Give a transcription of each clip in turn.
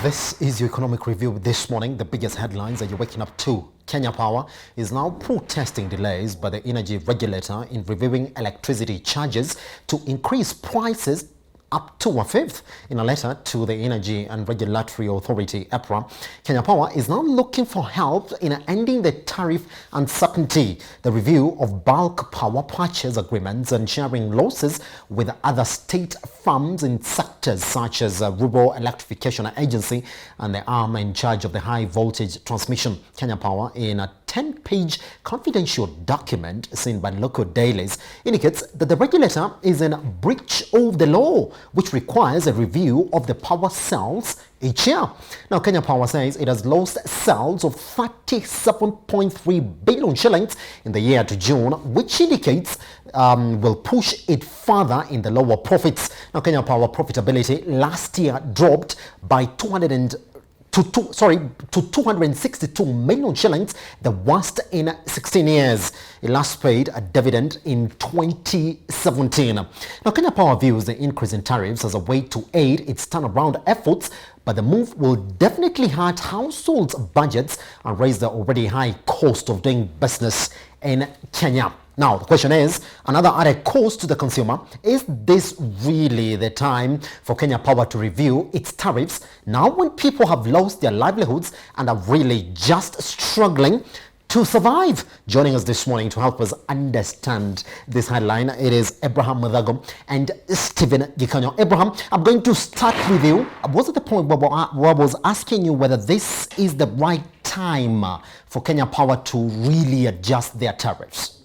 This is your economic review this morning. The biggest headlines that you're waking up to. Kenya Power is now protesting delays by the energy regulator in reviewing electricity charges to increase prices up to a fifth. In a letter to the Energy and Regulatory Authority, EPRA, Kenya Power is now looking for help in ending the tariff uncertainty, the review of bulk power purchase agreements and sharing losses with other state firms in sectors such as Rural Electrification Agency and the arm in charge of the high voltage transmission. Kenya Power, in a 10-page confidential document seen by local dailies, indicates that the regulator is in breach of the law, which requires a review of the power sales each year. Now, Kenya Power says it has lost sales of 37.3 billion shillings in the year to June, which indicates will push it further in the lower profits. Now, Kenya Power profitability last year dropped by 262 million shillings, the worst in 16 years. It last paid a dividend in 2017. Now, Kenya Power views the increase in tariffs as a way to aid its turnaround efforts, but the move will definitely hurt households' budgets and raise the already high cost of doing business in Kenya. Now, the question is, another added cost to the consumer. Is this really the time for Kenya Power to review its tariffs now when people have lost their livelihoods and are really just struggling to survive? Joining us this morning to help us understand this headline, it is Abraham Mudhago and Stephen Gikanyo. Abraham, I'm going to start with you. Was at the point where I was asking you whether this is the right time for Kenya Power to really adjust their tariffs.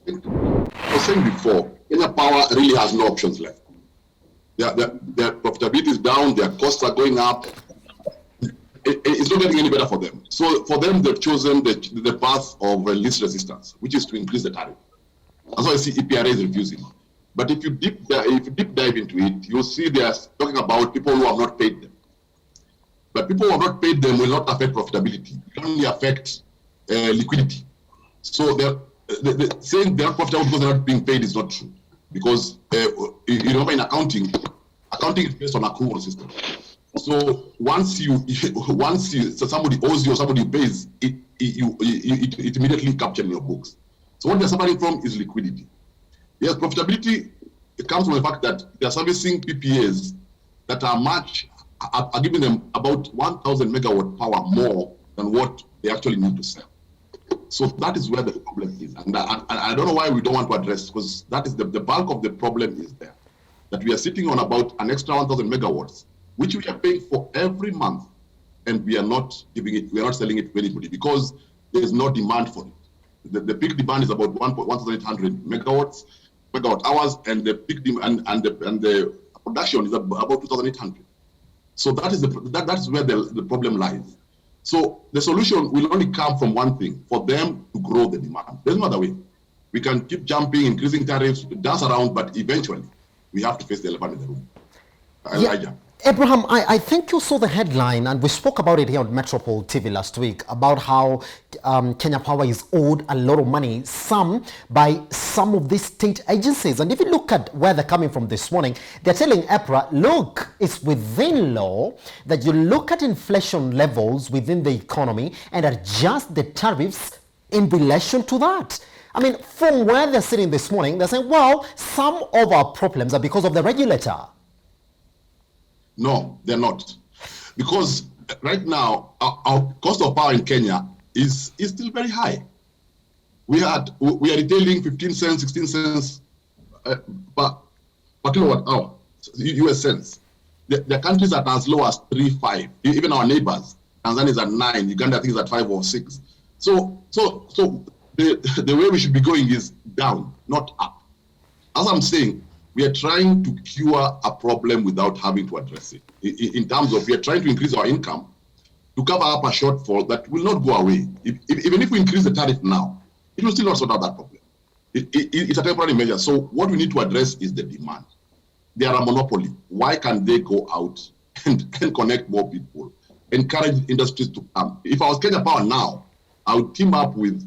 I was saying before, Kenya Power really has no options left. Their profitability is down, their costs are going up. It's not getting any better for them. So for them, they've chosen the path of least resistance, which is to increase the tariff. That's why I see EPRA is refusing. But if you deep dive into it, you'll see they are talking about people who have not paid them. But people who have not paid them will not affect profitability. It will only affect liquidity. So they're saying they're not profitable because they're not being paid is not true. Because in accounting is based on accrual system. So once somebody owes you or somebody pays, it immediately captured in your books. So what they're suffering from is liquidity. Yes, profitability, it comes from the fact that they're servicing PPAs that are giving them about 1,000 megawatt power more than what they actually need to sell. So that is where the problem is. And I don't know why we don't want to address, because that is the bulk of the problem is there. That we are sitting on about an extra 1,000 megawatts, which we are paying for every month, and we are not selling it to anybody because there is no demand for it. The peak demand is about 1,800 megawatt hours, and the peak demand and the production is about 2,800. So that is where the problem lies. So the solution will only come from one thing: for them to grow the demand. There's no other way. We can keep jumping, increasing tariffs, dance around, but eventually we have to face the elephant in the room. Elijah. Abraham, I think you saw the headline, and we spoke about it here on Metropole TV last week, about how Kenya Power is owed a lot of money, by some of these state agencies. And if you look at where they're coming from this morning, they're telling EPRA, look, it's within law that you look at inflation levels within the economy and adjust the tariffs in relation to that. I mean, from where they're sitting this morning, they're saying, well, some of our problems are because of the regulator. No, they're not. Because right now, our cost of power in Kenya is still very high. We are retailing 15 cents, 16 cents per kilowatt hour, US cents. The countries are as low as 3.5. Even our neighbors, Tanzania is at 9, Uganda I think is at 5 or 6. So the way we should be going is down, not up. As I'm saying, we are trying to cure a problem without having to address it. In terms of, we are trying to increase our income to cover up a shortfall that will not go away. Even if we increase the tariff now, it will still not sort out that problem. It's a temporary measure. So what we need to address is the demand. They are a monopoly. Why can't they go out and connect more people, encourage industries to come? If I was Kenya Power now, I would team up with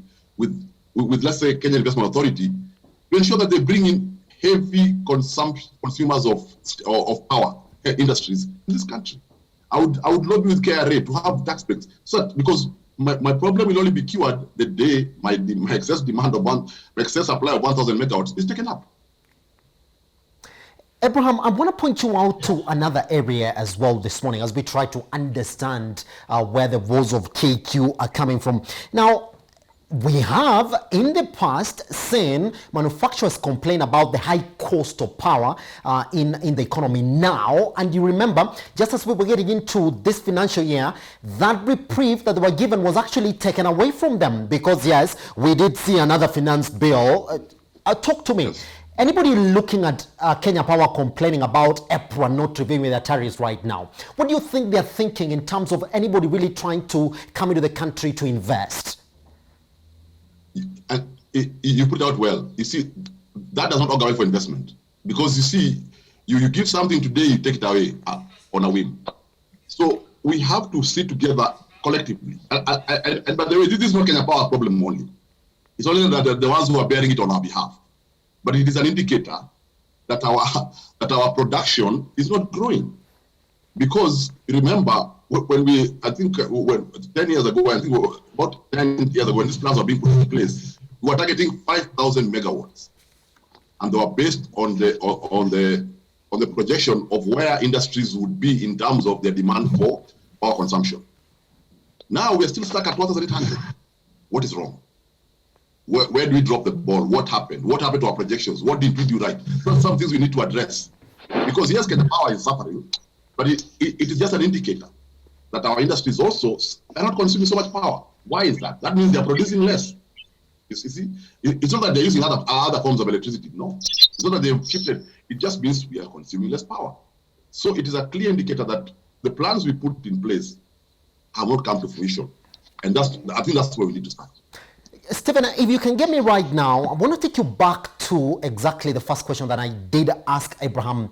let's say Kenya Investment Authority to ensure that they bring in heavy consumers of power industries in this country. I would lobby with KRA to have tax breaks. So because my problem will only be cured the day my excess demand of my excess supply of 1,000 megawatts is taken up. Abraham, I want to point you out to another area as well this morning as we try to understand where the woes of KQ are coming from. Now, we have in the past seen manufacturers complain about the high cost of power in the economy now. And you remember, just as we were getting into this financial year, that reprieve that they were given was actually taken away from them because, yes, we did see another finance bill. Talk to me. Yes. Anybody looking at Kenya Power complaining about EPRA not reviewing their tariffs right now, what do you think they're thinking in terms of anybody really trying to come into the country to invest? And you put it out well. You see, that does not augur well for investment. Because you see, you give something today, you take it away on a whim. So we have to sit together collectively. And by the way, this is not Kenya Power's problem only. It's only that the ones who are bearing it on our behalf. But it is an indicator that our production is not growing. Because remember, when 10 years ago, I think about 10 years ago, when these plans were being put in place, we were targeting 5,000 megawatts. And they were based on the projection of where industries would be in terms of their demand for power consumption. Now we are still stuck at 1,800. What is wrong? Where do we drop the ball? What happened? What happened to our projections? What did we do right? Those are some things we need to address. Because yes, Kenya Power is suffering, but it is just an indicator that our industries also are not consuming so much power. Why is that? That means they are producing less. You see, it's not that they're using other forms of electricity. No, it's not that they've shifted. It just means we are consuming less power. So it is a clear indicator that the plans we put in place have not come to fruition. And I think that's where we need to start. Stephen, if you can get me right now, I want to take you back to exactly the first question that I did ask Abraham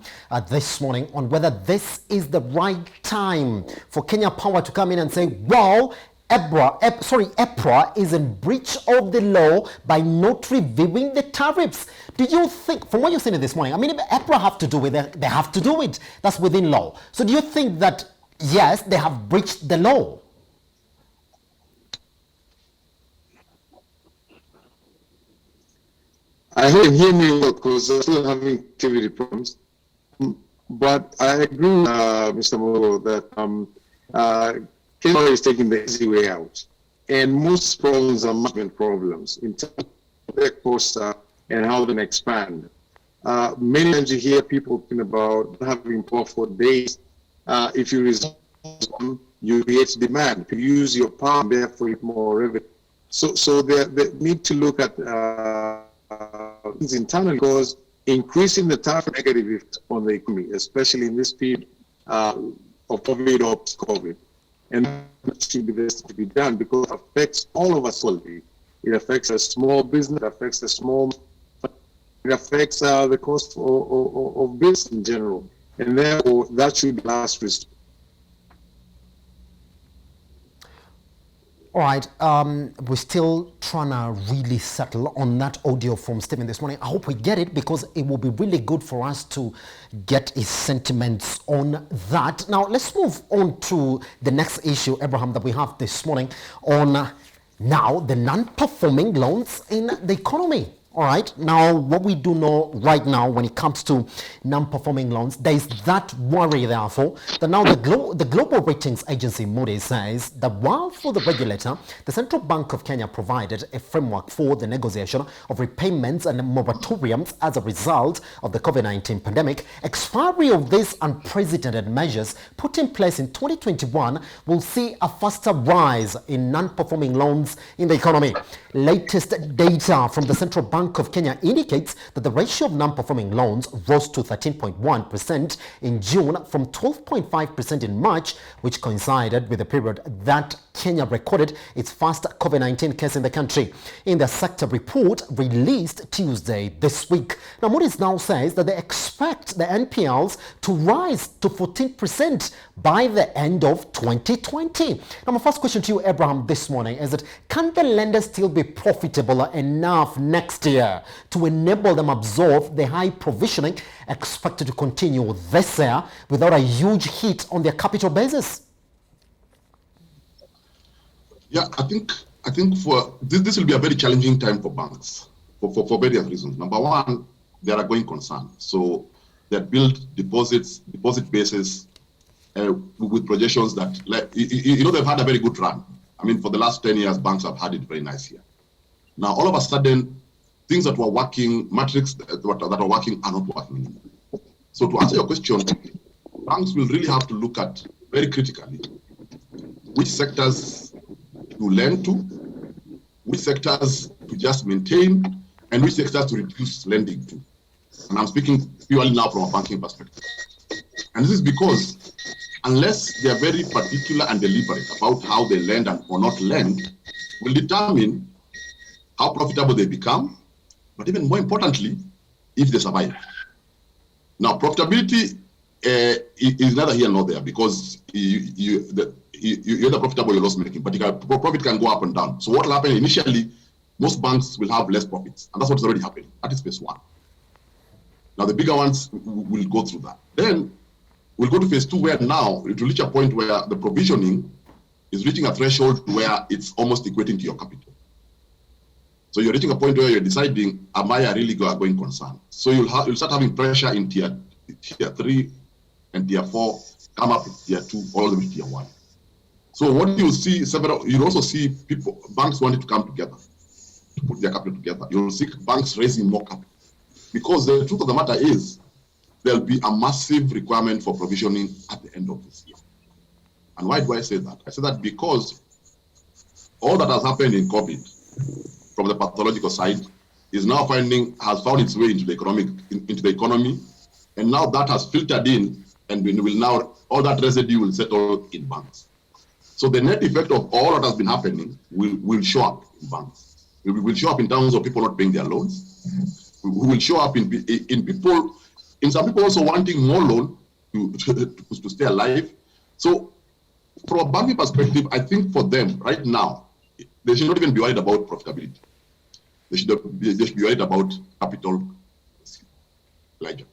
this morning on whether this is the right time for Kenya Power to come in and say, well, EPRA is in breach of the law by not reviewing the tariffs. Do you think, from what you're saying this morning, I mean, if EPRA have to do it, they have to do it. That's within law. So do you think that, yes, they have breached the law? I hope you hear me well because I'm still having activity problems. But I agree, Mr. Molo, that Kenya is taking the easy way out. And most problems are management problems in terms of their costs and how they expand. Many times you hear people talking about having power for days. If you resolve them, you create demand. You use your power and therefore you more revenue. So they need to look at things internally, because increasing the tariff negative effect on the economy, especially in this period of COVID or post-COVID. And that should be this to be done because it affects all of us equally. It affects a small business, it affects the small, it affects the cost of business in general. And therefore, that should be last resort. All right, we're still trying to really settle on that audio from Stephen this morning. I hope we get it because it will be really good for us to get his sentiments on that. Now, let's move on to the next issue, Abraham, that we have this morning on now the non-performing loans in the economy. All right, now what we do know right now when it comes to non-performing loans, there is that worry, therefore, that now the global ratings agency Moody's says that while for the regulator, the Central Bank of Kenya provided a framework for the negotiation of repayments and moratoriums as a result of the COVID-19 pandemic, expiry of these unprecedented measures put in place in 2021 will see a faster rise in non-performing loans in the economy. Latest data from the Central Bank of Kenya indicates that the ratio of non-performing loans rose to 13.1% in June from 12.5% in March, which coincided with the period that Kenya recorded its first COVID-19 case in the country. In the sector report released Tuesday this week. Now, Moody's now says that they expect the NPLs to rise to 14% by the end of 2020. Now, my first question to you, Abraham, this morning is that can the lenders still be profitable enough next year to enable them absorb the high provisioning expected to continue this year without a huge hit on their capital basis? Yeah, I think for this will be a very challenging time for banks for various reasons. Number one, they are going concern. So they build deposit bases with projections that, they've had a very good run. I mean, for the last 10 years, banks have had it very nice here. Now, all of a sudden, things that were working, metrics that are working are not working anymore. So to answer your question, banks will really have to look at very critically which sectors to lend to, which sectors to just maintain, and which sectors to reduce lending to. And I'm speaking purely now from a banking perspective. And this is because unless they are very particular and deliberate about how they lend and or not lend, will determine how profitable they become, but even more importantly, if they survive. Now, profitability is neither here nor there, because you're either profitable or you're loss making, but profit can go up and down. So what will happen initially, most banks will have less profits, and that's what is already happening. That is phase one. Now, the bigger ones will go through that. Then we'll go to phase two, where now it will reach a point where the provisioning is reaching a threshold where it's almost equating to your capital. So you're reaching a point where you're deciding, am I a really going concern? So you'll start having pressure in tier 3 and tier 4, come up with tier 2, all the way to tier 1. So what you'll see, you'll also see banks wanting to come together, to put their capital together. You'll see banks raising more capital. Because the truth of the matter is, there'll be a massive requirement for provisioning at the end of this year. And why do I say that? I say that because all that has happened in COVID, from the pathological side, has found its way into the economy, and now that has filtered in, and all that residue will settle in banks. So the net effect of all that has been happening will show up in banks. It will show up in terms of people not paying their loans. We will show up in some people also wanting more loan to stay alive. So from a banking perspective, I think for them right now, they should not even be worried about profitability. They should be worried about capital. Elijah.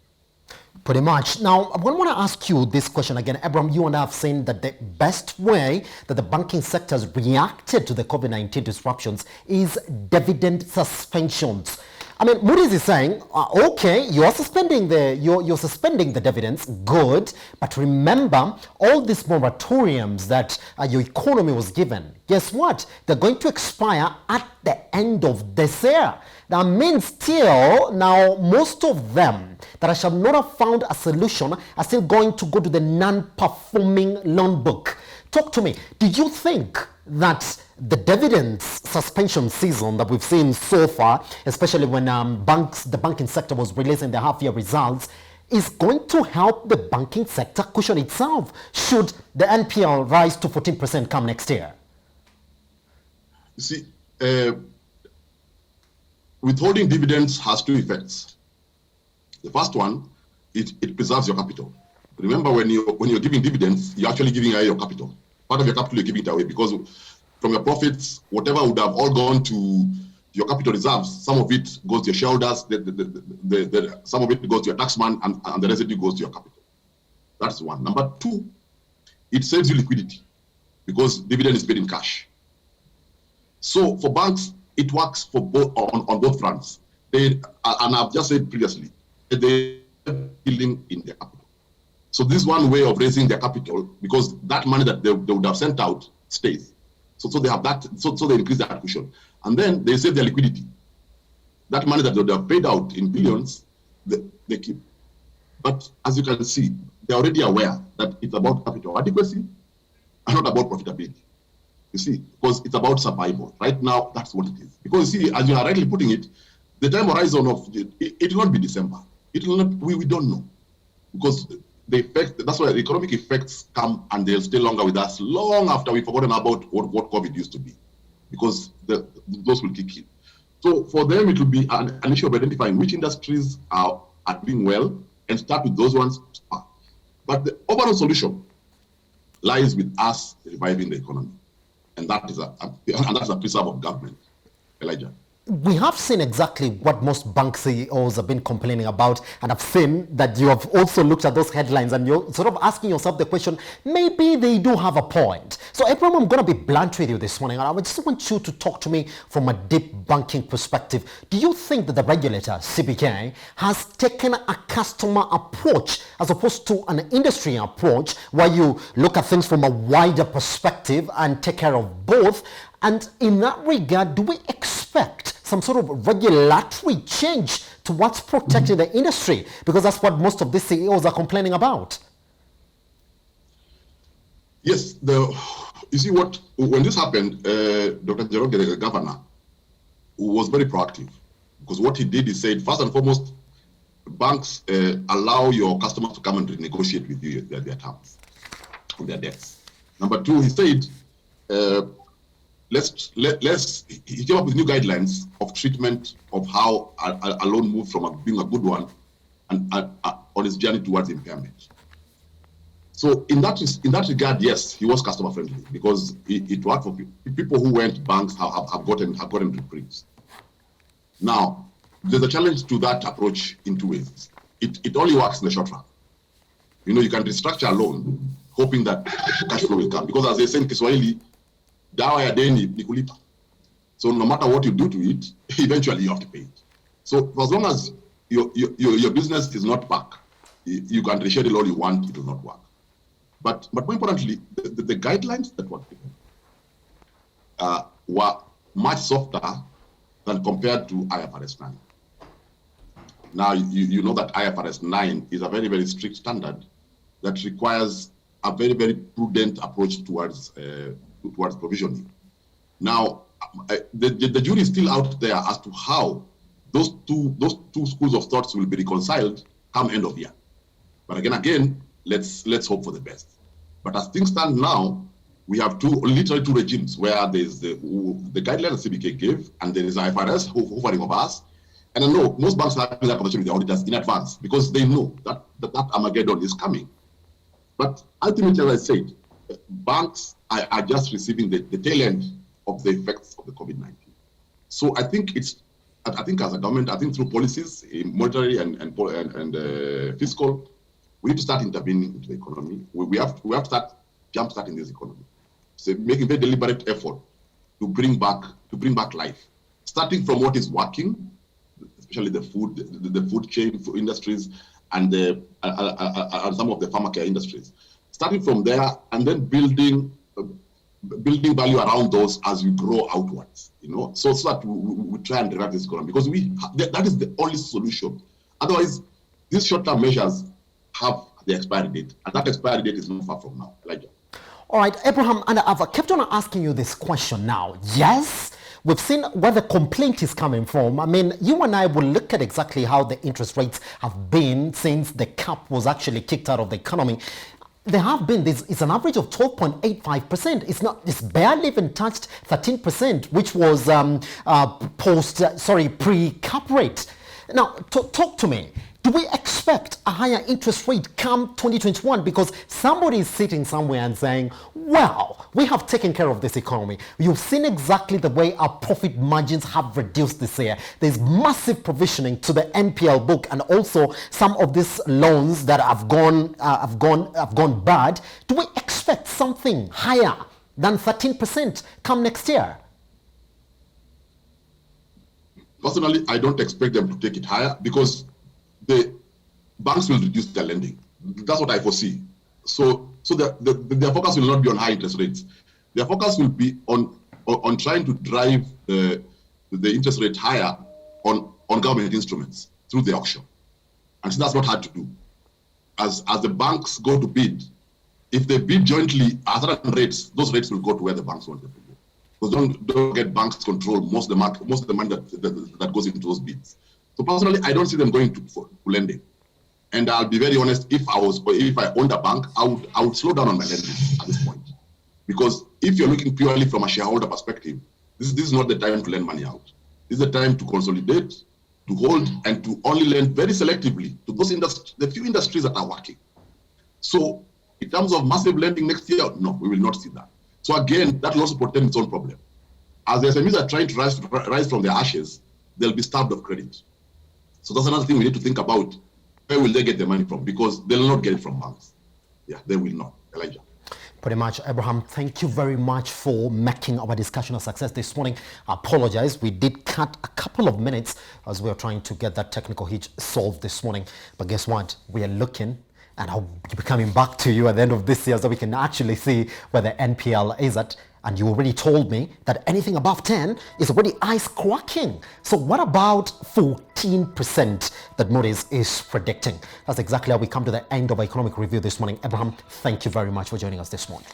Pretty much. Now, I want to ask you this question again. Abraham, you and I have seen that the best way that the banking sector has reacted to the COVID-19 disruptions is dividend suspensions. I mean, Moody's is saying, okay, you're suspending the dividends, good, but remember all these moratoriums that your economy was given. Guess what? They're going to expire at the end of this year. That means still, now most of them that I shall not have found a solution are still going to go to the non-performing loan book. Talk to me. Do you think that the dividends suspension season that we've seen so far, especially when the banking sector was releasing their half-year results, is going to help the banking sector cushion itself should the NPL rise to 14% come next year? You see, withholding dividends has two effects. The first one, it preserves your capital. Remember, when you're giving dividends, you're actually giving away your capital. Part of your capital, you're giving it away, because from your profits, whatever would have all gone to your capital reserves, some of it goes to your shareholders, some of it goes to your taxman, and the residue goes to your capital. That's one. Number two, it saves you liquidity, because dividend is paid in cash. So for banks, it works for both on both fronts. And I've just said previously, they're building in their capital. So this is one way of raising their capital, because that money that they would have sent out stays. So they have that. So they increase that cushion, and then they save their liquidity. That money that they would have paid out in billions, they keep. But as you can see, they're already aware that it's about capital adequacy and not about profitability. You see, because it's about survival. Right now, that's what it is. Because you see, as you are rightly putting it, the time horizon of it will not be December. It will not. We don't know, because the effect, that's why the economic effects come and they'll stay longer with us long after we've forgotten about what COVID used to be, because those will kick in. So for them, it will be an issue of identifying which industries are doing well and start with those ones. But the overall solution lies with us reviving the economy. And that is a preserve of government. Elijah. We have seen exactly what most bank CEOs have been complaining about, and I've seen that you have also looked at those headlines and you're sort of asking yourself the question, maybe they do have a point. So Abraham, I'm going to be blunt with you this morning, and I just want you to talk to me from a deep banking perspective. Do you think that the regulator, CBK, has taken a customer approach as opposed to an industry approach where you look at things from a wider perspective and take care of both? And in that regard, do we expect some sort of regulatory change towards protecting the industry? Because that's what most of the CEOs are complaining about. Yes, you see when this happened, Dr. Njoroge, the governor, was very proactive, because what he did is said, first and foremost, banks allow your customers to come and renegotiate with you their terms of their debts. Number two, he said, he came up with new guidelines of treatment of how a loan moves from being a good one and on its journey towards impairment. So in that regard, yes, he was customer friendly, because it worked for people who went banks have gotten reprieves. Now, there's a challenge to that approach in two ways. It only works in the short run. You can restructure a loan hoping that cash flow will come, because as they say in Kiswahili, dawa ya deni ni kulipa. So no matter what you do to it, eventually you have to pay it. So for as long as your business is not back, you can reschedule all you want, it will not work. But more importantly, the guidelines that were given were much softer than compared to IFRS 9. Now, you know that IFRS 9 is a very, very strict standard that requires a very, very prudent approach towards provisioning. Now, the jury is still out there as to how those two schools of thoughts will be reconciled come end of year. But again, let's hope for the best. But as things stand now, we have literally two regimes, where there's the guidelines the CBK gave, and there is IFRS hovering over us. And I know most banks are having that conversation with the auditors in advance, because they know that Armageddon is coming. But ultimately, as I said, banks are just receiving the tail end of the effects of the COVID-19. So I think as a government, through policies, monetary and fiscal, we need to start intervening into the economy. We have to start jumpstarting this economy. So making very deliberate effort to bring back life, starting from what is working, especially the food chain for industries and some of the pharmacare industries. Starting from there and then building value around those as we grow outwards, so that we try and revive this economy, because that is the only solution. Otherwise, these short-term measures have the expiry date, and that expiry date is not far from now. Elijah. All right, Abraham, and I've kept on asking you this question now. Yes, we've seen where the complaint is coming from. I mean, you and I will look at exactly how the interest rates have been since the cap was actually kicked out of the economy. There have been it's an average of 12.85%. It's barely even touched 13%, which was pre-cap rate. Now, talk to me. Do we expect a higher interest rate come 2021? Because somebody is sitting somewhere and saying, well, we have taken care of this economy. You've seen exactly the way our profit margins have reduced this year. There's massive provisioning to the NPL book, and also some of these loans that have gone bad. Do we expect something higher than 13% come next year? Personally, I don't expect them to take it higher, because the banks will reduce their lending. That's what I foresee. So their focus will not be on high interest rates. Their focus will be on trying to drive the interest rate higher on government instruments through the auction. And so that's not hard to do. As the banks go to bid, if they bid jointly at certain rates, those rates will go to where the banks want them to go. Because don't get banks control most of the money that goes into those bids. So personally, I don't see them going to lending. And I'll be very honest, if I owned a bank, I would slow down on my lending at this point. Because if you're looking purely from a shareholder perspective, this is not the time to lend money out. This is the time to consolidate, to hold, and to only lend very selectively to those the few industries that are working. So in terms of massive lending next year, no, we will not see that. So again, that will also portend its own problem. As the SMEs are trying to rise from their ashes, they'll be starved of credit. So that's another thing we need to think about. Where will they get the money from? Because they'll not get it from banks. Yeah, they will not. Elijah. Pretty much, Abraham, thank you very much for making our discussion a success this morning. I apologize, we did cut a couple of minutes as we were trying to get that technical hitch solved this morning. But guess what? We are looking, and I'll be coming back to you at the end of this year so we can actually see where the NPL is at. And you already told me that anything above 10 is already ice cracking. So what about 14% that Moody's is predicting? That's exactly how we come to the end of our economic review this morning. Abraham, thank you very much for joining us this morning.